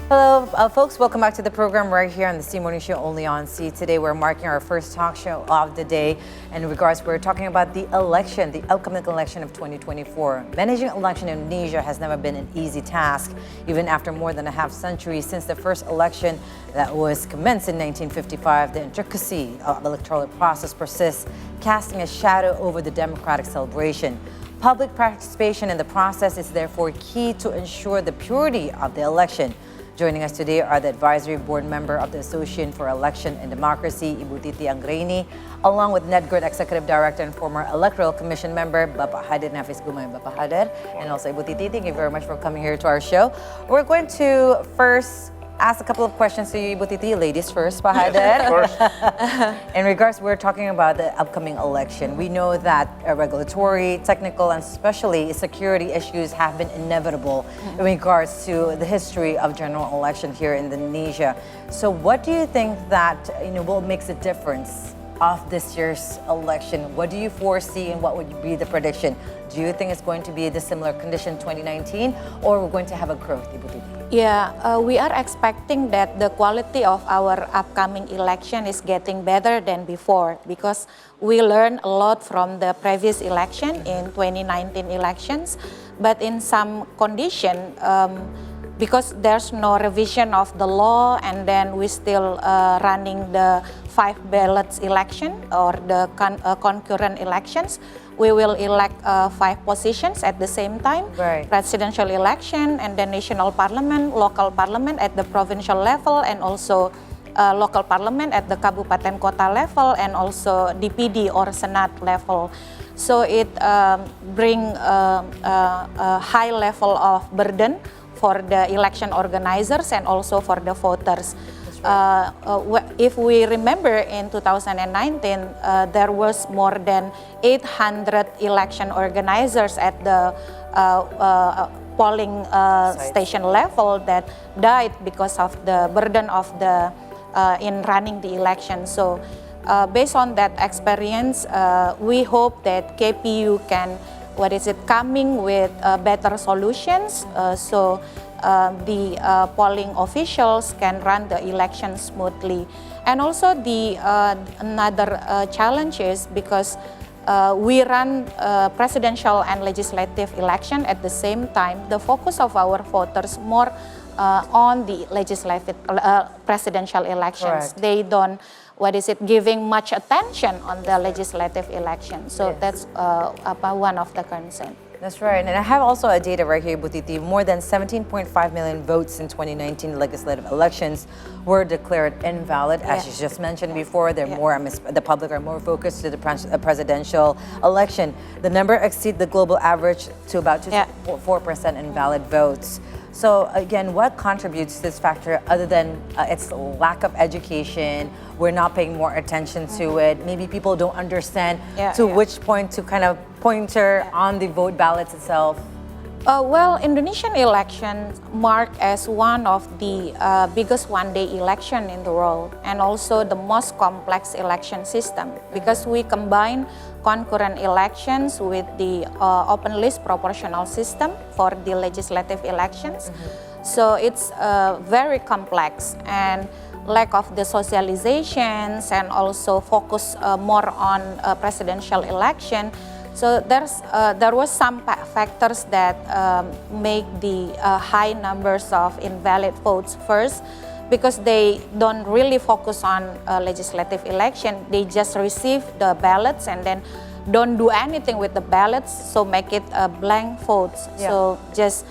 Hello, folks. Welcome back to the program right here on the C Morning Show, only on C. Today, we're marking our first talk show of the day. And in regards, we're talking about the election, the upcoming election of 2024. Managing election in Indonesia has never been an easy task, even after more than a half century since the first election that was commenced in 1955. The intricacy of the electoral process persists, casting a shadow over the democratic celebration. Public participation in the process is therefore key to ensure the purity of the election. Joining us today are the advisory board member of the Association for Election and Democracy, Ibu Titi Anggraini, along with NetGrid Executive Director and former Electoral Commission member, Bapak Hadir Nafis Gumay. Bapak Hadir, and also Ibu Titi, thank you very much for coming here to our show. We're going to first ask a couple of questions to you, Ibu Titi. Ladies first, Pak Hadir. Of course. In regards, we're talking about the upcoming election. We know that regulatory, technical, and especially security issues have been inevitable in regards to the history of general election here in Indonesia. So what do you think that will make the difference of this year's election? What do you foresee and what would be the prediction? Do you think it's going to be the similar condition 2019 or we're going to have a growth, Ibu Titi? Yeah, we are expecting that the quality of our upcoming election is getting better than before because we learned a lot from the previous election in 2019 elections. But in some condition, because there's no revision of the law and then we still running the 5 ballots election or the concurrent elections, we will elect 5 positions at the same time, right. Presidential election and then national parliament, local parliament at the provincial level and also local parliament at the kabupaten kota level and also DPD or senate level. So it bring a high level of burden for the election organizers and also for the voters. If we remember in 2019, there was more than 800 election organizers at the polling station level that died because of the burden of the in running the election. So based on that experience, we hope that KPU can coming with better solutions so the polling officials can run the election smoothly. And also the another challenge is because we run presidential and legislative election at the same time, the focus of our voters more on the legislative presidential elections. Correct. They don't giving much attention on the legislative election. So yes. That's one of the concerns. That's right. And I have also a data right here, Ibu Titi. More than 17.5 million votes in 2019 legislative elections were declared invalid. As you just mentioned before, they're more, the public are more focused to the presidential election. The number exceeds the global average to about 4% invalid votes. So again, what contributes to this factor other than its lack of education? We're not paying more attention to it. Maybe people don't understand which point to kind of pointer on the vote ballots itself. Well, Indonesian elections mark as one of the biggest one-day election in the world and also the most complex election system because we combine concurrent elections with the open list proportional system for the legislative elections. So it's very complex and lack of the socializations and also focus more on presidential election. So there was some factors that make the high numbers of invalid votes first because they don't really focus on legislative election. They just receive the ballots and then don't do anything with the ballots, so make it blank votes. Yeah. So just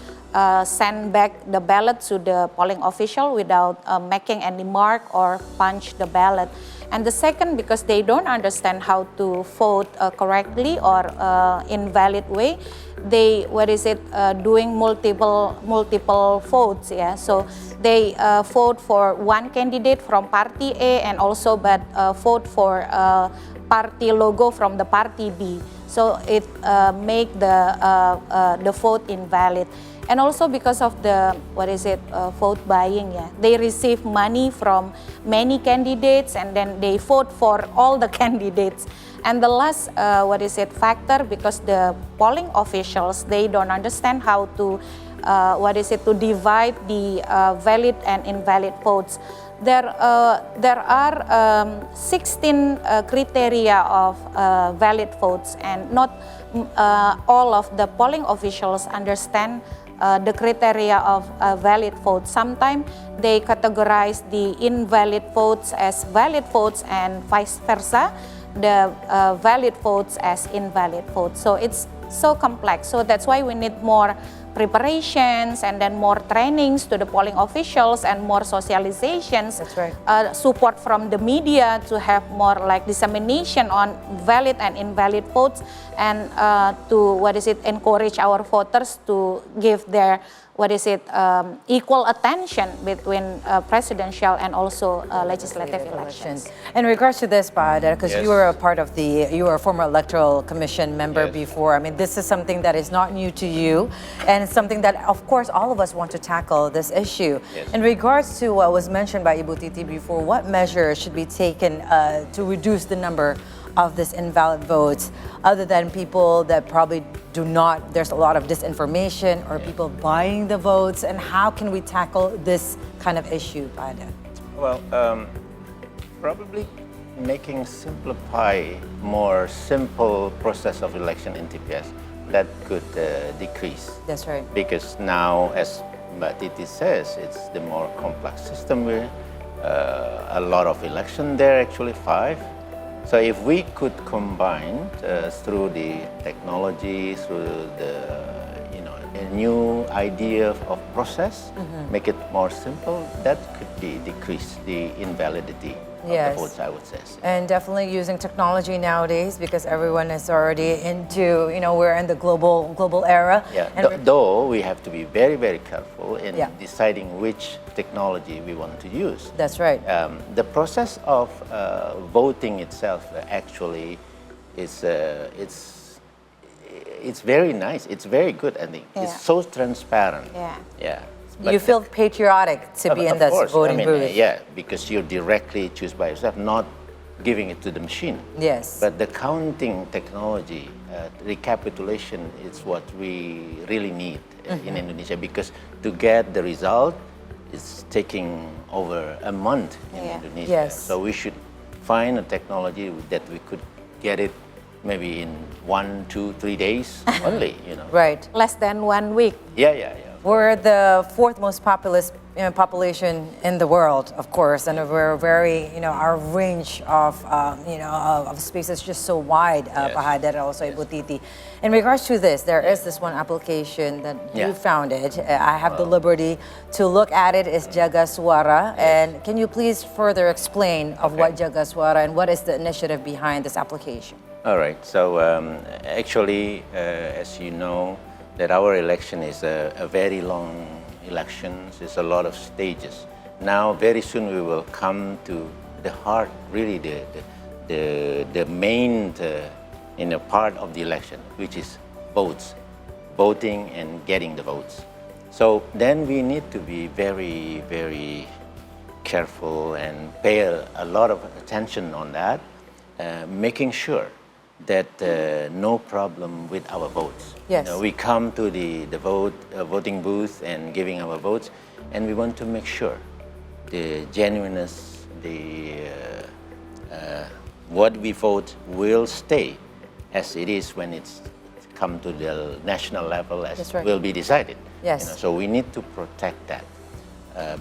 send back the ballot to the polling official without making any mark or punch the ballot. And the second, because they don't understand how to vote correctly or invalid way, they doing multiple votes. Yeah, so they vote for one candidate from party A and also vote for party logo from the party B. So it make the vote invalid. And also because of the, vote buying, they receive money from many candidates and then they vote for all the candidates. And the last, factor, because the polling officials, they don't understand how to to divide the valid and invalid votes. There are 16 criteria of valid votes, and not all of the polling officials understand the criteria of valid votes. Sometimes they categorize the invalid votes as valid votes and vice versa, the valid votes as invalid votes. So it's so complex. So that's why we need more preparations and then more trainings to the polling officials and more socializations. That's right. Support from the media to have more like dissemination on valid and invalid votes, and to encourage our voters to give their equal attention between presidential and also legislative elections. In regards to this, because Yes. you were you were a former Electoral Commission member Yes. before. I mean, this is something that is not new to you, and it's something that, of course, all of us want to tackle this issue. Yes. In regards to what was mentioned by Ibu Titi before, what measures should be taken to reduce the number of this invalid votes, other than people that probably do not, there's a lot of disinformation or people buying the votes, and how can we tackle this kind of issue, Pada? Well, probably making more simple process of election in TPS, that could decrease. That's right. Because now, as Mbak Titi says, it's the more complex system with a lot of election there, actually 5. So if we could combine through the technology, through the a new idea of process, make it more simple, that could be decrease the invalidity of the votes, I would say. And definitely using technology nowadays, because everyone is already into, we're in the global era. Yeah, And though we have to be very, very careful in Yeah. deciding which technology we want to use. That's right. The process of voting itself actually is it's very nice. It's very good. I think it's so transparent. Yeah. You feel patriotic to be in Of this course. voting booth. Yeah, because you directly choose by yourself, not giving it to the machine. Yes. But the counting technology, recapitulation, is what we really need in Indonesia, because to get the result, it's taking over a month in Indonesia. Yes. So we should find a technology that we could get it maybe in 1, 2, 3 days only. Right. Less than 1 week. Yeah. We're the 4th most populous population in the world, of course, and we're very, our range of space is just so wide, Pahada, also Ibu Titi. In regards to this, there is this one application that you founded. I have the liberty to look at it. It's Jaga Suara. And can you please further explain of what Jaga Suara and what is the initiative behind this application? All right. So actually, as you know, that our election is a very long election. There's a lot of stages. Now, very soon we will come to the heart, really the main part of the election, which is votes, voting and getting the votes. So then we need to be very, very careful and pay a lot of attention on that, making sure that no problem with our votes. Yes. We come to the voting booth and giving our votes, and we want to make sure the genuineness, what we vote will stay as it is when it's come to the national level, as will be decided. Yes. So we need to protect that.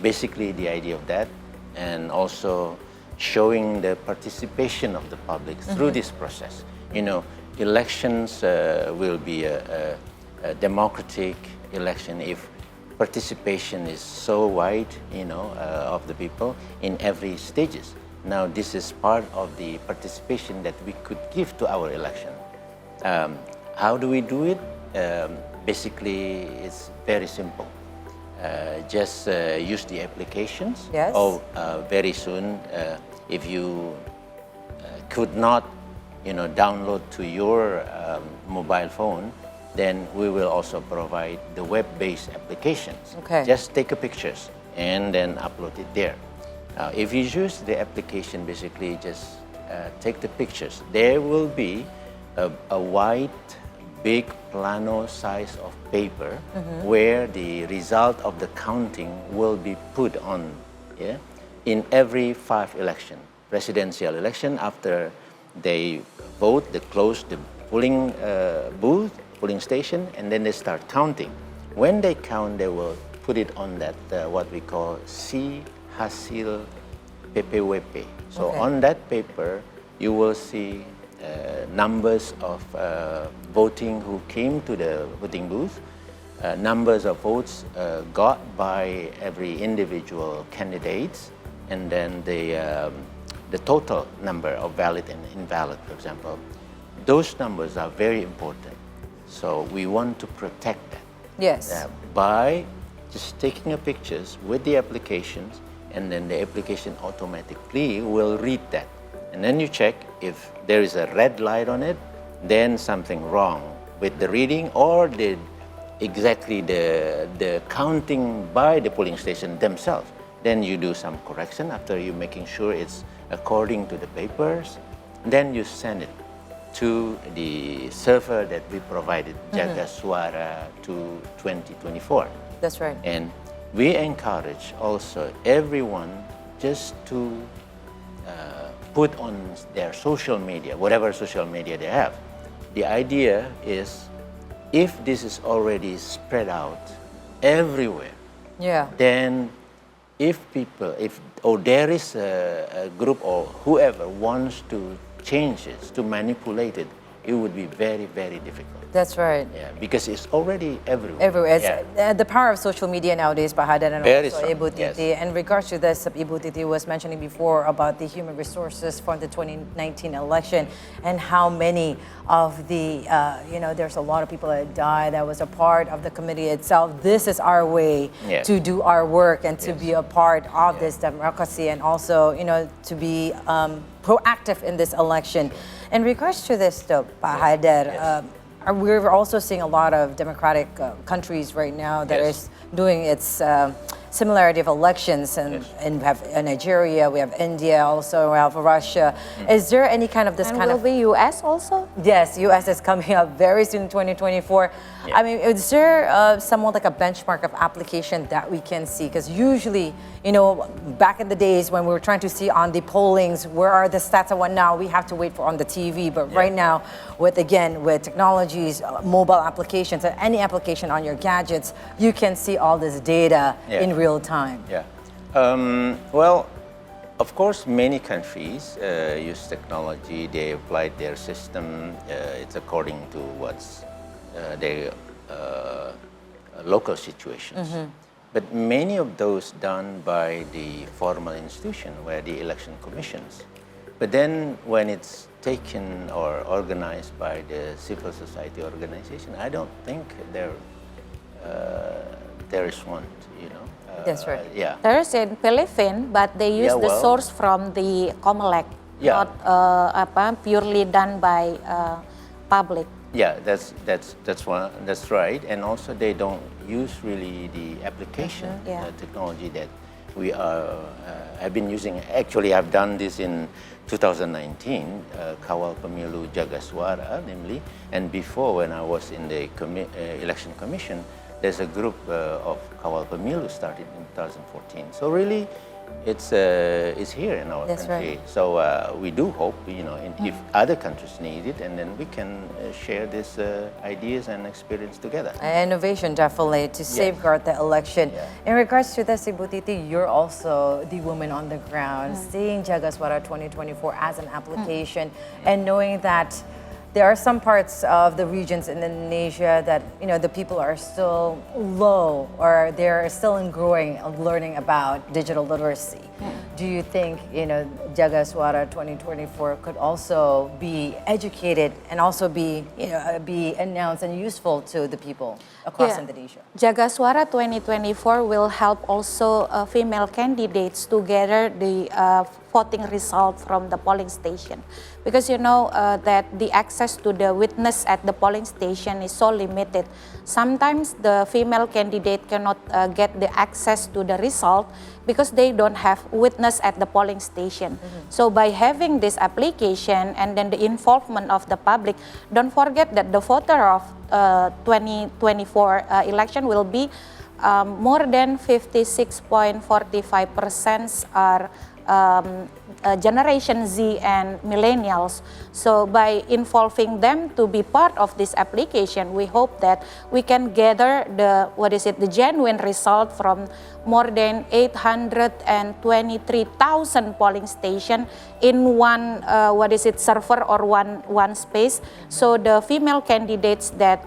Basically, the idea of that, and also showing the participation of the public through this process. Elections will be a democratic election if participation is so wide, of the people in every stages. Now, this is part of the participation that we could give to our election. How do we do it? Basically, it's very simple. Just use the applications. Yes. Or very soon, if you could not, download to your mobile phone, then we will also provide the web-based applications. Okay. Just take a pictures and then upload it there. If you use the application, basically just take the pictures. There will be a white big plano size of paper where the result of the counting will be put on, yeah, in every 5 election. Presidential election, after they vote, they close the polling booth, polling station, and then they start counting. When they count, they will put it on that what we call si hasil PPWP. So Okay. on that paper, you will see numbers of voting who came to the voting booth, numbers of votes got by every individual candidates, and then the total number of valid and invalid, for example. Those numbers are very important. So we want to protect that. Yes. By just taking a pictures with the applications, and then the application automatically will read that. And then you check if there is a red light on it, then something wrong with the reading or exactly the counting by the polling station themselves. Then you do some correction after you making sure it's according to the papers. Then you send it to the server that we provided, Jaga Suara to 2024. That's right. And we encourage also everyone just to put on their social media, whatever social media they have. The idea is if this is already spread out everywhere, Yeah. then if there is a group or whoever wants to change it, to manipulate it, it would be very, very difficult. That's right. Yeah, because it's already everywhere. Everywhere. It's, Yeah. the power of social media nowadays, Bahadan, and Very also strong, Ibu Titi. yes. In regards to this, Ibu Titi was mentioning before about the human resources from the 2019 election and how many of the, there's a lot of people that died that was a part of the committee itself. This is our way Yes. to do our work and to Yes. be a part of Yeah. this democracy, and also, to be proactive in this election. In regards to this, though, Bahadur, Yes. we're also seeing a lot of democratic countries right now that Yes. is doing its similarity of elections, and, Yes. and we have Nigeria, we have India, also we have Russia. Is there any kind of this And kind will of? be US also? Yes, U.S. is coming up very soon, 2024. Yeah. I mean, is there somewhat like a benchmark of application that we can see? Because usually, back in the days when we were trying to see on the pollings, where are the stats and whatnot, we have to wait for on the TV. But Yeah. right now, with technologies, mobile applications, and any application on your gadgets, you can see all this data Yeah. in real time. Yeah. Well, of course, many countries use technology. They applied their system. It's according to what's their local situations. But many of those done by the formal institution, where the election commissions. But then when it's taken or organized by the civil society organization, I don't think there is one, That's right. Yeah. There is in Philippines, but they use Yeah, the well- source from the COMELEC, Yeah. not purely done by public. Yeah, that's right. And also they don't use really the application yeah. technology that we have been using. Actually, I've done this in 2019, Kawal Pemilu Jaga Suara, namely. And before, when I was in the election commission, there's a group of Kawal Pemilu started in 2014. So really, it's here in our That's country. right. So we do hope, if other countries need it, and then we can share these ideas and experience together. Innovation, definitely, to safeguard the election. Yeah. In regards to this, Ibu Titi, you're also the woman on the ground, seeing Jaga Suara 2024 as an application, and knowing that there are some parts of the regions in Indonesia that the people are still low, or they're still in growing of learning about digital literacy. Do you think Jaga Suara 2024 could also be educated and also be announced and useful to the people across Indonesia? Jaga Suara 2024 will help also female candidates to gather the voting result from the polling station, because you know that the access to the witness at the polling station is so limited. Sometimes the female candidate cannot get the access to the result because they don't have witness at the polling station. So by having this application and then the involvement of the public, don't forget that the voter of 2024 election will be more than 56.45% are Generation Z and millennials. So by involving them to be part of this application, we hope that we can gather the genuine result from more than 823,000 polling station in one server or one space. So the female candidates that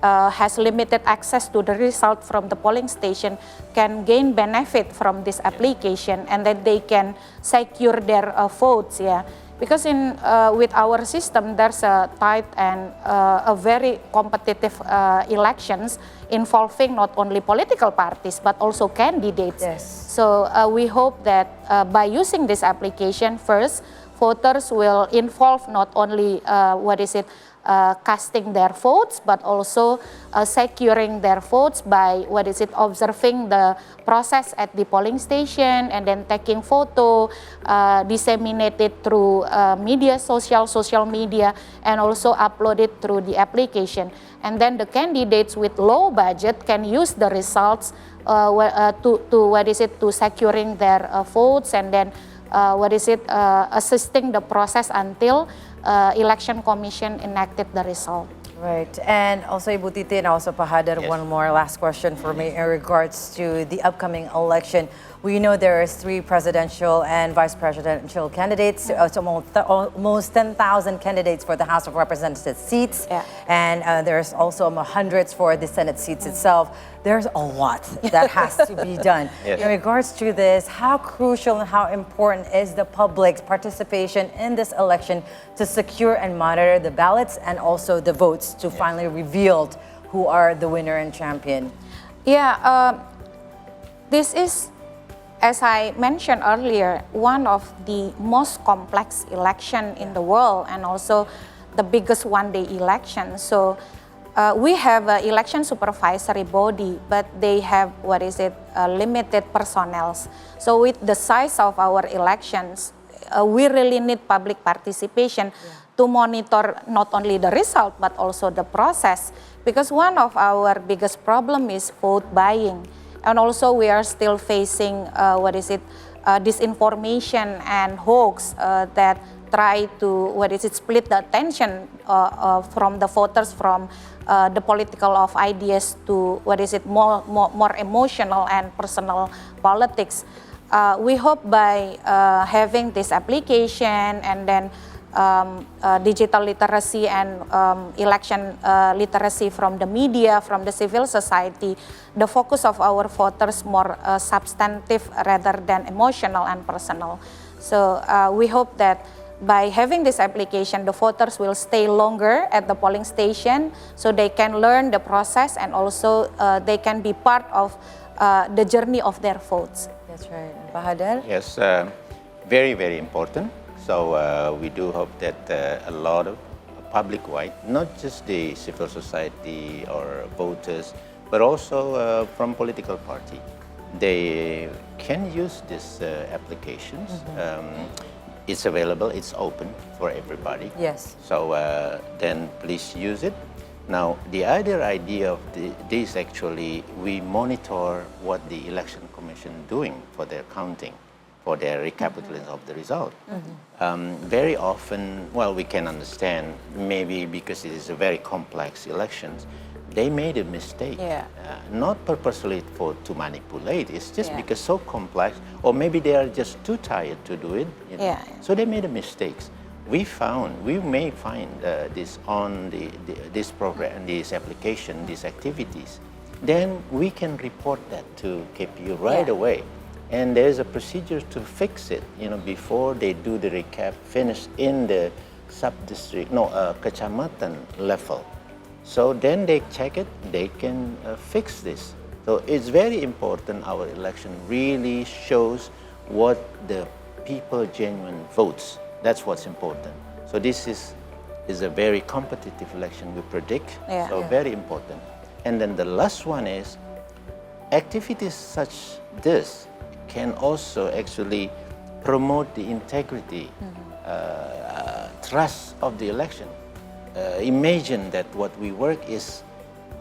has limited access to the result from the polling station can gain benefit from this application, and then they can secure their votes. Yeah, because in with our system there's a tight and a very competitive elections involving not only political parties but also candidates. Yes. So we hope that by using this application, first voters will involve not only casting their votes, but also securing their votes by observing the process at the polling station, and then taking photo, disseminated through social media, and also upload it through the application. And then the candidates with low budget can use the results to securing their votes, and then assisting the process until election commission enacted the result. Right, and also Ibu Titi and also Pak Hadar, one more last question for me in regards to the upcoming election. We know there is 3 presidential and vice presidential candidates. It's almost 10,000 candidates for the House of Representatives seats, and there's also hundreds for the Senate seats itself. There's a lot that has to be done. In regards to this, how crucial and how important is the public's participation in this election to secure and monitor the ballots and also the votes to finally reveal who are the winner and champion? Yeah, this is, as I mentioned earlier, one of the most complex election in the world, and also the biggest one-day election. So we have an election supervisory body, but they have limited personnel. So with the size of our elections, we really need public participation to monitor not only the result but also the process, because one of our biggest problem is vote buying. And also we are still facing disinformation and hoax that try to split the attention from the voters from the political of ideas to more emotional and personal politics. We hope by having this application and then digital literacy and election literacy from the media, from the civil society, the focus of our voters more substantive rather than emotional and personal. So we hope that by having this application, the voters will stay longer at the polling station, so they can learn the process, and also they can be part of the journey of their votes. That's right. Pak Hadar? Yes, very, very important. So we do hope that a lot of public-wide, not just the civil society or voters, but also from political party, they can use these applications. It's available, it's open for everybody. Yes. So then please use it. Now, the other idea of this actually, we monitor what the election commission doing for their counting, for their recapitulation of the result. Very often, well, we can understand, maybe because it is a very complex elections, they made a mistake, not purposely to manipulate, it's just because so complex, or maybe they are just too tired to do it. You know? So they made a mistakes. We may find this on this program, this application, these activities. Then we can report that to KPU right away. And there's a procedure to fix it, before they do the recap, finish in the sub-district, kecamatan level. So then they check it, they can fix this. So it's very important our election really shows what the people genuine votes. That's what's important. So this is a very competitive election, we predict, so very important. And then the last one is activities such this can also actually promote the integrity, trust of the election. Imagine that what we work is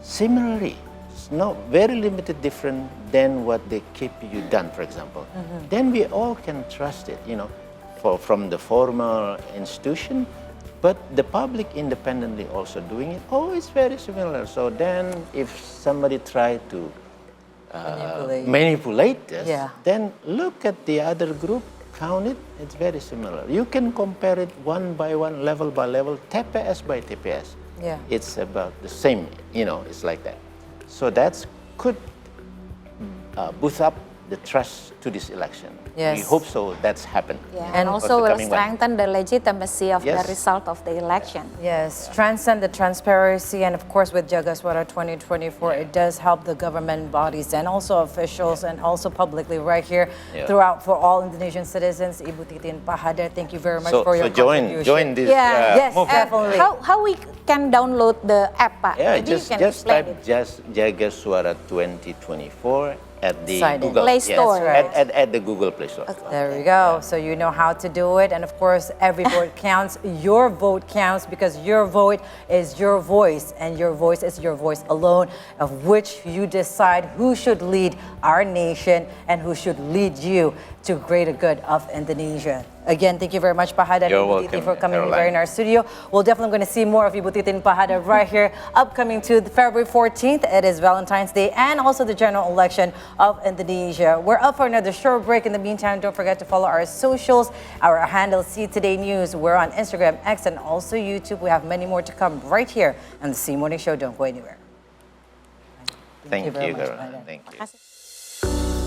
similarly, it's not very limited different than what the KPU done, for example. Then we all can trust it, you know, from the formal institution, but the public independently also doing it. Oh, it's very similar. So then if somebody try to manipulate this, then look at the other group, count it, it's very similar. You can compare it one by one, level by level, TPS by TPS. Yeah. It's about the same, you know, it's like that. So that could boost up the trust to this election. Yes. We hope so that's happened. Yeah, and also will strengthen the legitimacy of Yes. the result of the election. Yes, transcend the transparency, and of course with Jagaswara 2024, it does help the government bodies and also officials and also publicly right here throughout for all Indonesian citizens. Ibu Titi and Pak Hadar, thank you very much for your contribution. join this yes, movement. definitely. How we can download the app, Pak? Yeah, Maybe you just can type explain it. just Jagaswara 2024 at the Sign in. Google Play Store. That's right. at the Google Play Store. There we go. So you know how to do it. And of course, every vote counts. Your vote counts because your vote is your voice. And your voice is your voice alone, of which you decide who should lead our nation and who should lead you to greater good of Indonesia. Again, thank you very much, Pak Hadar and You're Ibu Titi, welcome, for coming Caroline. here in our studio. We're definitely going to see more of Ibu Titi and Pak Hadar right here, upcoming to February 14th. It is Valentine's Day and also the general election of Indonesia. We're up for another short break. In the meantime, don't forget to follow our socials. Our handle, See Today News. We're on Instagram, X, and also YouTube. We have many more to come right here on the C Morning Show. Don't go anywhere. Thank you, very much, Caroline. Pak Hadar. Thank you. Terima kasih.